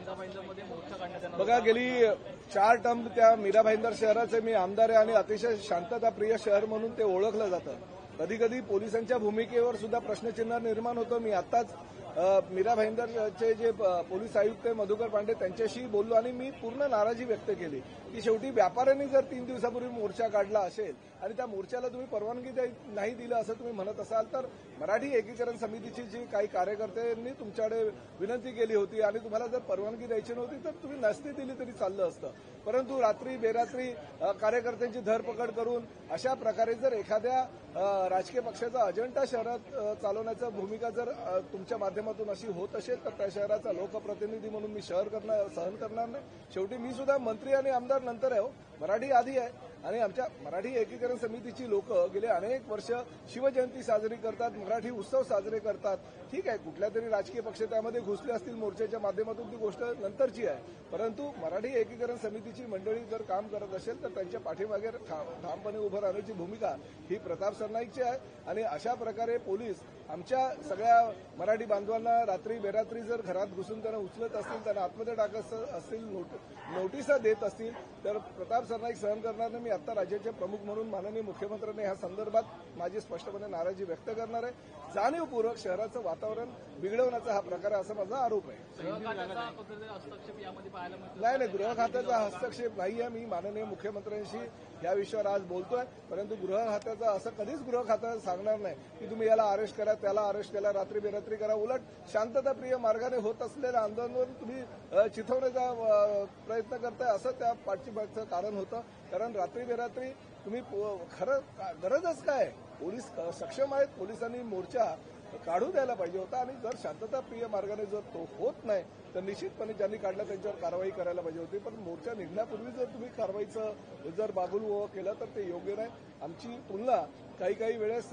मीरा भाईंदरमध्ये मोर्चा काढण्यात येणार बघा, गेली 4 टर्म त्या मीरा भाईंदर शहराचे मी आमदार आहे आणि अतिशय शांतताप्रिय शहर म्हणून ते ओळखलं जातं. कधी कधी पोलिसांच्या भूमिकेवर सुद्धा प्रश्नचिन्ह निर्माण होतं. मी आत्ताच मीरा भाईंदरचे जे पोलीस आयुक्त मधुकर पांडे त्यांच्याशी बोललो आणि मी पूर्ण नाराजी व्यक्त केली की शेवटी व्यापाऱ्यांनी जर 3 दिवसापूर्वी मोर्चा काढला असेल आणि त्या मोर्चाला तुम्ही परवानगी नाही दिलं असं तुम्ही म्हणत असाल तर मराठी एकीकरण समितीची जी काही कार्यकर्त्यांनी तुमच्याकडे विनंती केली होती आणि तुम्हाला जर परवानगी द्यायची नव्हती तर तुम्ही नसती दिली तरी चाललं असतं. परंतु रात्री बेरात्री कार्यकर्त्यांची धरपकड करून अशा प्रकारे जर एखाद्या राजकीय पक्षाचा अजेंडा शहरात चालवण्याची भूमिका जर तुमच्या माध्यमातून अशी होत असेल तर त्या शहराचा लोकप्रतिनिधी म्हणून मी सहन करणार नाही. शेवटी मी सुद्धा मंत्री आणि आमदार नंतर आहे, मराठी आधी आहे आणि आमच्या मराठी एकीकरण समितीची लोक गेले अनेक वर्ष शिवजयंती साजरी करतात, मराठी उत्सव साजरे करतात. ठीक आहे, कुठल्या तरी राजकीय पक्ष त्यामध्ये घुसले असतील मोर्चाच्या माध्यमातून, ती गोष्ट नंतरची आहे. परंतु मराठी एकीकरण समितीची मंडळी जर काम करत असेल तर त्यांच्या पाठीमागे ठामपणे उभं राहण्याची भूमिका ही प्रताप सरनाईकची आहे. आणि अशा प्रकारे पोलीस आमच्या सगळ्या मराठी बांधवांना रात्री बेरात्री जर घरात घुसून त्यांना उचलत असतील, त्यांना आतमध्ये टाकत असतील, नोटिसा देत असतील तर प्रताप सरनाईक सहन करणार नाही. मी आता राज्याचे प्रमुख म्हणून माननीय मुख्यमंत्र्यांनी ह्या संदर्भात माझी स्पष्टपणे नाराजी व्यक्त करणार आहे. जाणीवपूर्वक शहराचं वातावरण बिघडवण्याचा हा प्रकार आहे असा माझा आरोप आहे. नाही, गृह खात्याचा हस्तक्षेप नाही आहे. मी माननीय मुख्यमंत्र्यांशी या विषयावर आज बोलतोय. परंतु गृह खात्याचा असं कधीच गृह खातं सांगणार नाही की तुम्ही याला अरेस्ट करा, त्याला अरेस्ट केला, रात्री बेरात्री करा. उलट शांतताप्रिय मार्गाने होत असलेल्या आंदोलनावर तुम्ही चिथवण्याचा प्रयत्न करताय असं त्या पाठीमागचं कारण होतं. कारण रात्री बेरात्री तुम्ही खरं गरजच काय, पोलीस सक्षम आहेत, पोलिसांनी मोर्चा काढू द्यायला पाहिजे होता. आणि जर शांतताप्रिय मार्गाने जर तो होत नाही तर निश्चितपणे ज्यांनी काढला त्यांच्यावर कारवाई करायला पाहिजे होती. पण मोर्चा निघण्यापूर्वी जर तुम्ही कारवाईचं जर बागुल केलं तर ते योग्य नाही. आमची तुलना काही वेळेस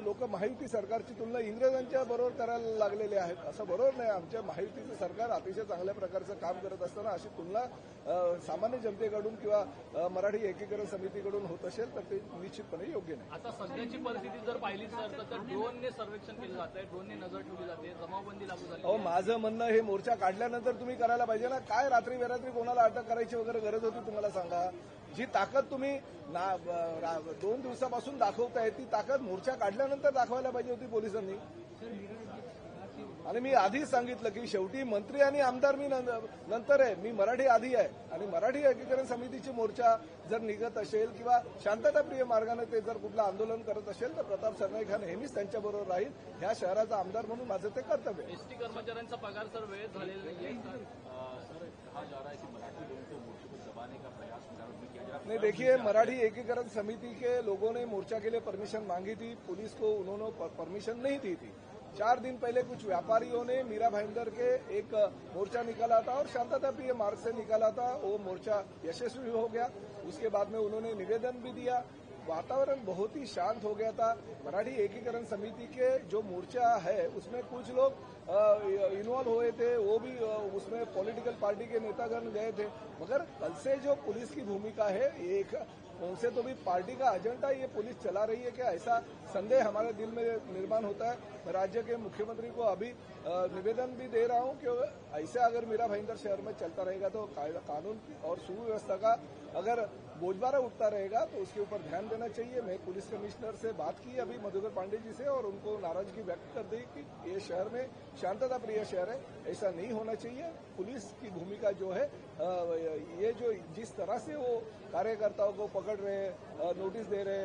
लोक महायुती सरकारची तुलना इंग्रजांच्या बरोबर करायला लागलेले आहेत. असं बरोबर नाही. आमच्या महायुतीचं सरकार अतिशय चांगल्या प्रकारचं काम करत असताना अशी तुलना सामान्य जनतेकडून किंवा मराठी एकीकरण समितीकडून होत असेल तर ते निश्चितपणे योग्य नाही. आता सध्याची परिस्थिती जर पाहिली तर ड्रोनने सर्वेक्षण केलं जात आहे, ड्रोनने नजर ठेवली जाते, जमावबंदी लागू झाली. माझं म्हणणं हे मोर्चा काढल्यानंतर तुम्ही करायला पाहिजे ना. काय रात्री बेरात्री कोणाला अटक करायची वगैरे गरज होती तुम्हाला सांगा. जी ताकद तुम्ही 2 दिवसापासून दाखवताय ती ताकद मोर्चा काढल्यानंतर दाखवायला पाहिजे होती पोलिसांनी. आणि मी आधीच सांगितलं की शेवटी मंत्री आणि आमदार मी नंतर आहे, मी मराठी आधी आहे. आणि मराठी एकीकरण समितीची मोर्चा जर निघत असेल किंवा शांतताप्रिय मार्गाने ते जर कुठलं आंदोलन करत असेल तर प्रताप सरनाईक हा नेहमीच त्यांच्याबरोबर राहील. ह्या शहराचा आमदार म्हणून माझं ते कर्तव्य आहे. एसटी कर्मचाऱ्यांचा पगार सर वेळेत झालेला नहीं, देखिए मराठी एकीकरण समिति के लोगों ने मोर्चा के लिए परमिशन मांगी थी, पुलिस को उन्होंने परमिशन नहीं दी थी. 4 दिन पहले कुछ व्यापारियों ने मीरा भाईंदर के एक मोर्चा निकाला था और शांतताप्रिय मार्ग से निकाला था. वो मोर्चा यशस्वी हो गया. उसके बाद में उन्होंने निवेदन भी दिया. वातावरण बहुत ही शांत हो गया था. मराठी एकीकरण समिति के जो मोर्चा है उसमें कुछ लोग इन्वॉल्व हुए थे, वो भी उसमें पॉलिटिकल पार्टी के नेतागण गए थे. मगर कल से जो पुलिस की भूमिका है एक उनसे तो भी पार्टी का एजेंडा ये पुलिस चला रही है क्या, ऐसा संदेह हमारे दिल में निर्माण होता है. मैं राज्य के मुख्यमंत्री को अभी निवेदन भी दे रहा हूं कि ऐसे अगर मीरा भाईंदर शहर में चलता रहेगा तो कानून और सुव्यवस्था का अगर बोझबारा उठता रहेगा तो उसके ऊपर ध्यान देना चाहिए. मैं पुलिस कमिश्नर से बात की अभी मधुकर पांडे जी से और उनको नाराजगी व्यक्त कर दी कि ये शहर में शांतता प्रिय शहर है, ऐसा नहीं होना चाहिए. पुलिस की भूमिका जो है ये जो जिस तरह से वो कार्यकर्ताओं को पकड़ रहे, नोटिस दे रहे,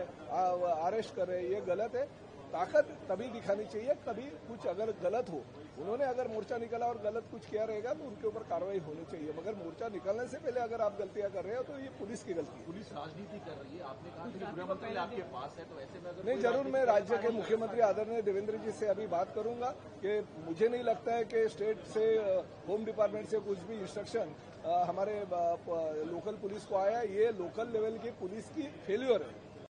अरेस्ट कर रहे, ये गलत है. ताकत तभी दिखानी चाहिए तभी कुछ अगर गलत हो, उन्होंने अगर मोर्चा निकाला और गलत कुछ किया रहेगा तो उनके ऊपर कार्रवाई होनी चाहिए. मगर मोर्चा निकालने से पहले अगर आप गलतियां कर रहे हो तो ये पुलिस की गलती है. पुलिस राजनीति कर रही है. आपने कहा कि गृहमंत्री आपके पास है, तो ऐसे में अगर नहीं, जरूर मैं राज्य के मुख्यमंत्री आदरणीय देवेंद्र जी से अभी बात करूंगा कि मुझे नहीं लगता है कि स्टेट से होम डिपार्टमेंट से कुछ भी इंस्ट्रक्शन हमारे लोकल पुलिस को आया. ये लोकल लेवल की पुलिस की फेल्यूर है.